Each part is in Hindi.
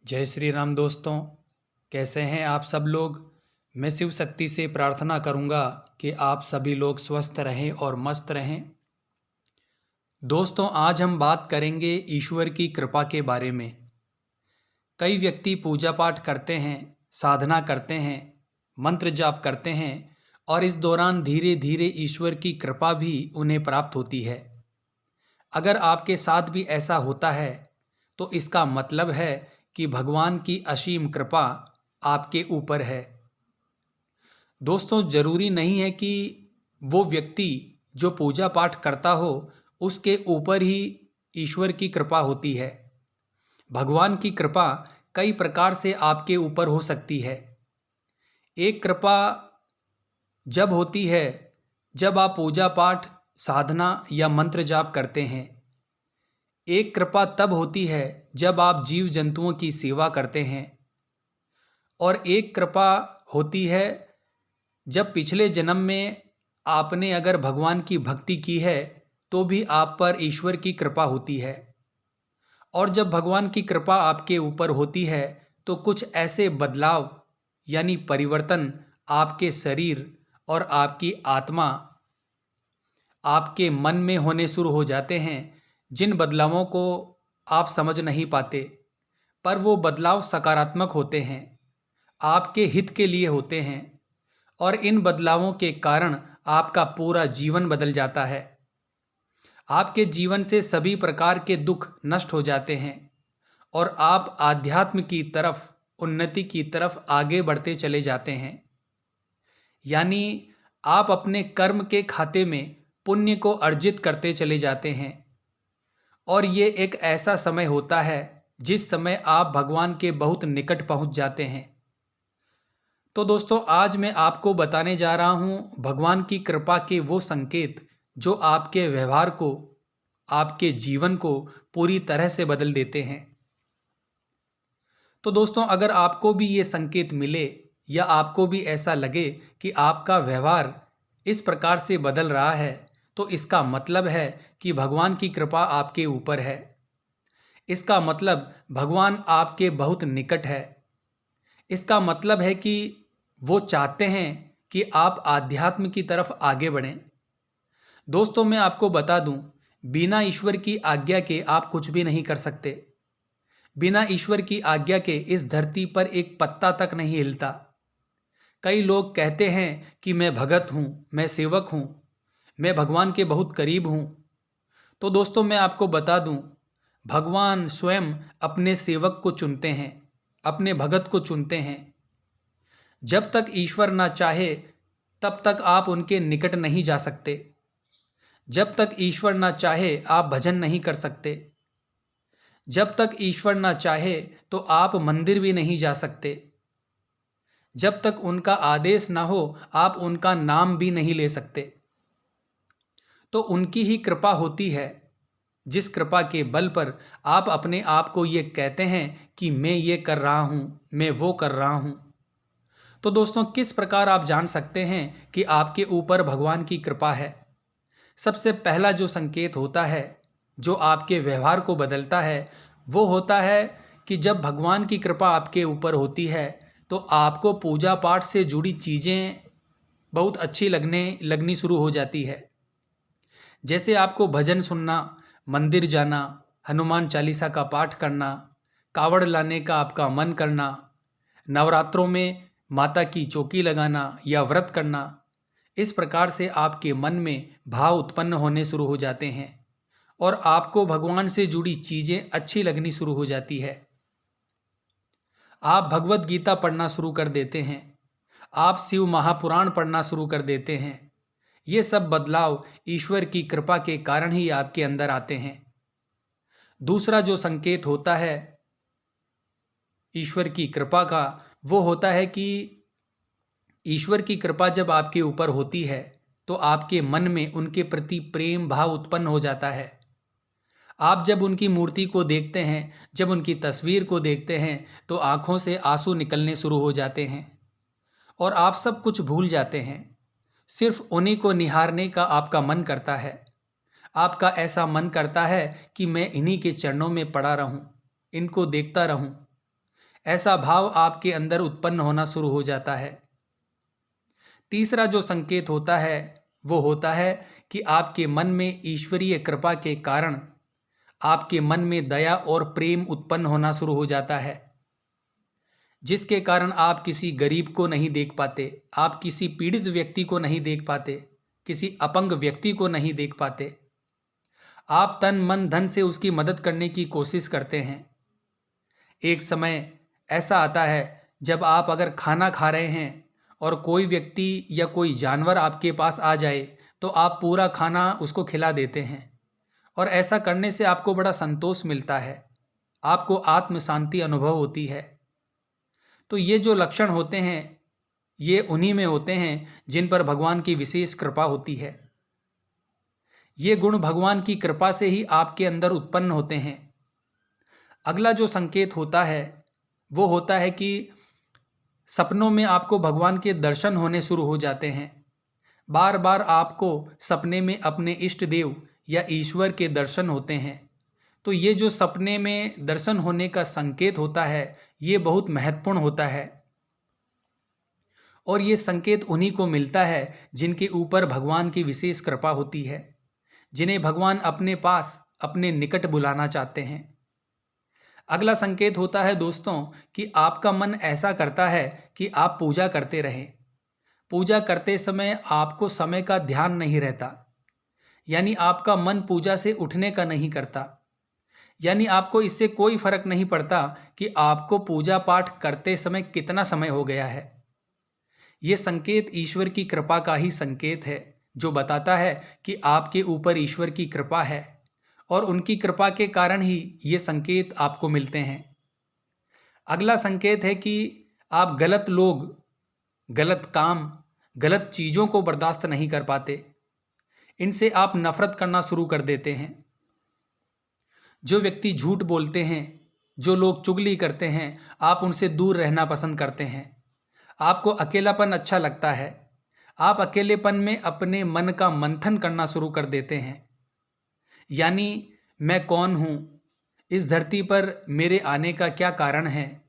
जय श्री राम दोस्तों। कैसे हैं आप सब लोग। मैं शिव शक्ति से प्रार्थना करूंगा कि आप सभी लोग स्वस्थ रहें और मस्त रहें। दोस्तों, आज हम बात करेंगे ईश्वर की कृपा के बारे में। कई व्यक्ति पूजा पाठ करते हैं, साधना करते हैं, मंत्र जाप करते हैं और इस दौरान धीरे धीरे ईश्वर की कृपा भी उन्हें प्राप्त होती है। अगर आपके साथ भी ऐसा होता है तो इसका मतलब है कि भगवान की असीम कृपा आपके ऊपर है। दोस्तों, जरूरी नहीं है कि वो व्यक्ति जो पूजा पाठ करता हो उसके ऊपर ही ईश्वर की कृपा होती है। भगवान की कृपा कई प्रकार से आपके ऊपर हो सकती है। एक कृपा जब होती है जब आप पूजा पाठ, साधना या मंत्र जाप करते हैं। एक कृपा तब होती है जब आप जीव जंतुओं की सेवा करते हैं। और एक कृपा होती है जब पिछले जन्म में आपने अगर भगवान की भक्ति की है तो भी आप पर ईश्वर की कृपा होती है। और जब भगवान की कृपा आपके ऊपर होती है तो कुछ ऐसे बदलाव यानी परिवर्तन आपके शरीर और आपकी आत्मा, आपके मन में होने शुरू हो जाते हैं, जिन बदलावों को आप समझ नहीं पाते, पर वो बदलाव सकारात्मक होते हैं, आपके हित के लिए होते हैं। और इन बदलावों के कारण आपका पूरा जीवन बदल जाता है। आपके जीवन से सभी प्रकार के दुख नष्ट हो जाते हैं और आप आध्यात्म की तरफ, उन्नति की तरफ आगे बढ़ते चले जाते हैं। यानी आप अपने कर्म के खाते में पुण्य को अर्जित करते चले जाते हैं। और ये एक ऐसा समय होता है जिस समय आप भगवान के बहुत निकट पहुंच जाते हैं। तो दोस्तों, आज मैं आपको बताने जा रहा हूं भगवान की कृपा के वो संकेत जो आपके व्यवहार को, आपके जीवन को पूरी तरह से बदल देते हैं। तो दोस्तों, अगर आपको भी ये संकेत मिले या आपको भी ऐसा लगे कि आपका व्यवहार इस प्रकार से बदल रहा है तो इसका मतलब है कि भगवान की कृपा आपके ऊपर है। इसका मतलब भगवान आपके बहुत निकट है। इसका मतलब है कि वो चाहते हैं कि आप आध्यात्म की तरफ आगे बढ़ें। दोस्तों, मैं आपको बता दूं, बिना ईश्वर की आज्ञा के आप कुछ भी नहीं कर सकते। बिना ईश्वर की आज्ञा के इस धरती पर एक पत्ता तक नहीं हिलता। कई लोग कहते हैं कि मैं भगत हूं, मैं सेवक हूं, मैं भगवान के बहुत करीब हूं। तो दोस्तों, मैं आपको बता दूं, भगवान स्वयं अपने सेवक को चुनते हैं, अपने भगत को चुनते हैं। जब तक ईश्वर ना चाहे तब तक आप उनके निकट नहीं जा सकते। जब तक ईश्वर ना चाहे आप भजन नहीं कर सकते। जब तक ईश्वर ना चाहे तो आप मंदिर भी नहीं जा सकते। जब तक उनका आदेश ना हो आप उनका नाम भी नहीं ले सकते। तो उनकी ही कृपा होती है, जिस कृपा के बल पर आप अपने आप को ये कहते हैं कि मैं ये कर रहा हूं, मैं वो कर रहा हूं। तो दोस्तों, किस प्रकार आप जान सकते हैं कि आपके ऊपर भगवान की कृपा है। सबसे पहला जो संकेत होता है जो आपके व्यवहार को बदलता है वो होता है कि जब भगवान की कृपा आपके ऊपर होती है तो आपको पूजा पाठ से जुड़ी चीज़ें बहुत अच्छी लगनी शुरू हो जाती है। जैसे आपको भजन सुनना, मंदिर जाना, हनुमान चालीसा का पाठ करना, कावड़ लाने का आपका मन करना, नवरात्रों में माता की चौकी लगाना या व्रत करना, इस प्रकार से आपके मन में भाव उत्पन्न होने शुरू हो जाते हैं और आपको भगवान से जुड़ी चीज़ें अच्छी लगनी शुरू हो जाती है। आप भगवत गीता पढ़ना शुरू कर देते हैं, आप शिव महापुराण पढ़ना शुरू कर देते हैं। ये सब बदलाव ईश्वर की कृपा के कारण ही आपके अंदर आते हैं। दूसरा जो संकेत होता है ईश्वर की कृपा का, वो होता है कि ईश्वर की कृपा जब आपके ऊपर होती है तो आपके मन में उनके प्रति प्रेम भाव उत्पन्न हो जाता है। आप जब उनकी मूर्ति को देखते हैं, जब उनकी तस्वीर को देखते हैं तो आंखों से आंसू निकलने शुरू हो जाते हैं और आप सब कुछ भूल जाते हैं। सिर्फ उन्हीं को निहारने का आपका मन करता है। आपका ऐसा मन करता है कि मैं इन्हीं के चरणों में पड़ा रहूं, इनको देखता रहूं। ऐसा भाव आपके अंदर उत्पन्न होना शुरू हो जाता है। तीसरा जो संकेत होता है वो होता है कि आपके मन में ईश्वरीय कृपा के कारण आपके मन में दया और प्रेम उत्पन्न होना शुरू हो जाता है, जिसके कारण आप किसी गरीब को नहीं देख पाते, आप किसी पीड़ित व्यक्ति को नहीं देख पाते, किसी अपंग व्यक्ति को नहीं देख पाते। आप तन मन धन से उसकी मदद करने की कोशिश करते हैं। एक समय ऐसा आता है जब आप अगर खाना खा रहे हैं और कोई व्यक्ति या कोई जानवर आपके पास आ जाए तो आप पूरा खाना उसको खिला देते हैं, और ऐसा करने से आपको बड़ा संतोष मिलता है, आपको आत्म शांति अनुभव होती है। तो ये जो लक्षण होते हैं ये उन्हीं में होते हैं जिन पर भगवान की विशेष कृपा होती है। ये गुण भगवान की कृपा से ही आपके अंदर उत्पन्न होते हैं। अगला जो संकेत होता है वो होता है कि सपनों में आपको भगवान के दर्शन होने शुरू हो जाते हैं। बार बार आपको सपने में अपने इष्ट देव या ईश्वर के दर्शन होते हैं। तो ये जो सपने में दर्शन होने का संकेत होता है ये बहुत महत्वपूर्ण होता है, और ये संकेत उन्हीं को मिलता है जिनके ऊपर भगवान की विशेष कृपा होती है, जिन्हें भगवान अपने पास अपने निकट बुलाना चाहते हैं। अगला संकेत होता है दोस्तों कि आपका मन ऐसा करता है कि आप पूजा करते रहें। पूजा करते समय आपको समय का ध्यान नहीं रहता, यानी आपका मन पूजा से उठने का नहीं करता, यानी आपको इससे कोई फर्क नहीं पड़ता कि आपको पूजा पाठ करते समय कितना समय हो गया है। ये संकेत ईश्वर की कृपा का ही संकेत है, जो बताता है कि आपके ऊपर ईश्वर की कृपा है और उनकी कृपा के कारण ही ये संकेत आपको मिलते हैं। अगला संकेत है कि आप गलत लोग, गलत काम, गलत चीज़ों को बर्दाश्त नहीं कर पाते, इनसे आप नफरत करना शुरू कर देते हैं। जो व्यक्ति झूठ बोलते हैं, जो लोग चुगली करते हैं, आप उनसे दूर रहना पसंद करते हैं। आपको अकेलापन अच्छा लगता है, आप अकेलेपन में अपने मन का मंथन करना शुरू कर देते हैं, यानी मैं कौन हूँ, इस धरती पर मेरे आने का क्या कारण है,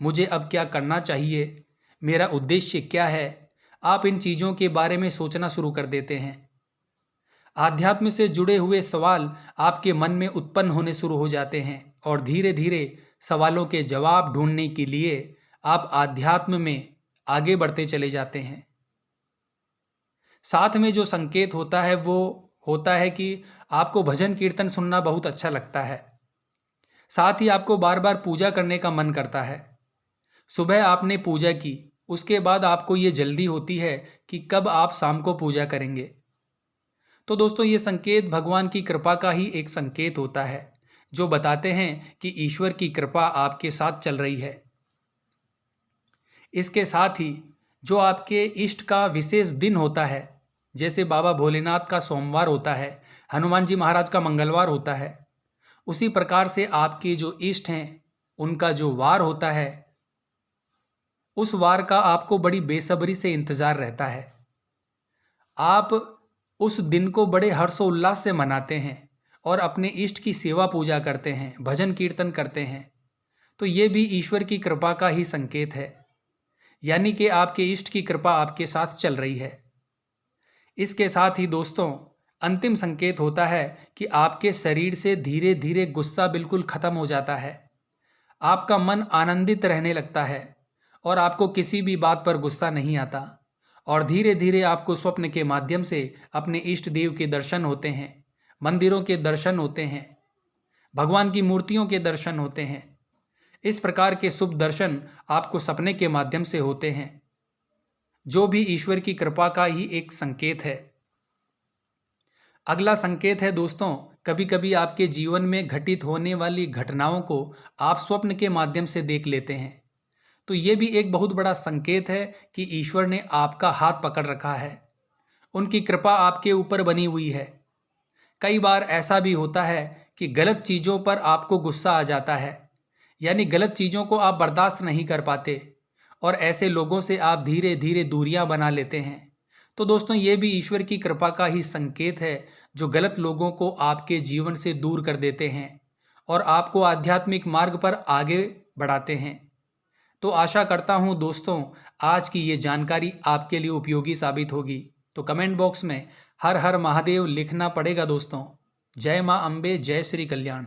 मुझे अब क्या करना चाहिए, मेरा उद्देश्य क्या है, आप इन चीज़ों के बारे में सोचना शुरू कर देते हैं। आध्यात्म से जुड़े हुए सवाल आपके मन में उत्पन्न होने शुरू हो जाते हैं और धीरे धीरे सवालों के जवाब ढूंढने के लिए आप आध्यात्म में आगे बढ़ते चले जाते हैं। साथ में जो संकेत होता है वो होता है कि आपको भजन कीर्तन सुनना बहुत अच्छा लगता है, साथ ही आपको बार बार पूजा करने का मन करता है। सुबह आपने पूजा की, उसके बाद आपको ये जल्दी होती है कि कब आप शाम को पूजा करेंगे। तो दोस्तों ये संकेत भगवान की कृपा का ही एक संकेत होता है, जो बताते हैं कि ईश्वर की कृपा आपके साथ चल रही है। इसके साथ ही जो आपके इष्ट का विशेष दिन होता है, जैसे बाबा भोलेनाथ का सोमवार होता है, हनुमान जी महाराज का मंगलवार होता है, उसी प्रकार से आपके जो इष्ट हैं उनका जो वार होता है, उस वार का आपको बड़ी बेसब्री से इंतजार रहता है। आप उस दिन को बड़े हर्षोल्लास से मनाते हैं और अपने इष्ट की सेवा पूजा करते हैं, भजन कीर्तन करते हैं। तो ये भी ईश्वर की कृपा का ही संकेत है, यानी कि आपके इष्ट की कृपा आपके साथ चल रही है। इसके साथ ही दोस्तों अंतिम संकेत होता है कि आपके शरीर से धीरे धीरे गुस्सा बिल्कुल खत्म हो जाता है, आपका मन आनंदित रहने लगता है और आपको किसी भी बात पर गुस्सा नहीं आता, और धीरे धीरे आपको स्वप्न के माध्यम से अपने इष्ट देव के दर्शन होते हैं, मंदिरों के दर्शन होते हैं, भगवान की मूर्तियों के दर्शन होते हैं। इस प्रकार के शुभ दर्शन आपको सपने के माध्यम से होते हैं, जो भी ईश्वर की कृपा का ही एक संकेत है। अगला संकेत है दोस्तों, कभी कभी आपके जीवन में घटित होने वाली घटनाओं को आप स्वप्न के माध्यम से देख लेते हैं। तो ये भी एक बहुत बड़ा संकेत है कि ईश्वर ने आपका हाथ पकड़ रखा है, उनकी कृपा आपके ऊपर बनी हुई है। कई बार ऐसा भी होता है कि गलत चीज़ों पर आपको गुस्सा आ जाता है, यानी गलत चीज़ों को आप बर्दाश्त नहीं कर पाते और ऐसे लोगों से आप धीरे धीरे दूरियां बना लेते हैं। तो दोस्तों ये भी ईश्वर की कृपा का ही संकेत है, जो गलत लोगों को आपके जीवन से दूर कर देते हैं और आपको आध्यात्मिक मार्ग पर आगे बढ़ाते हैं। तो आशा करता हूँ दोस्तों आज की ये जानकारी आपके लिए उपयोगी साबित होगी। तो कमेंट बॉक्स में हर हर महादेव लिखना पड़ेगा दोस्तों। जय माँ अम्बे, जय श्री कल्याण।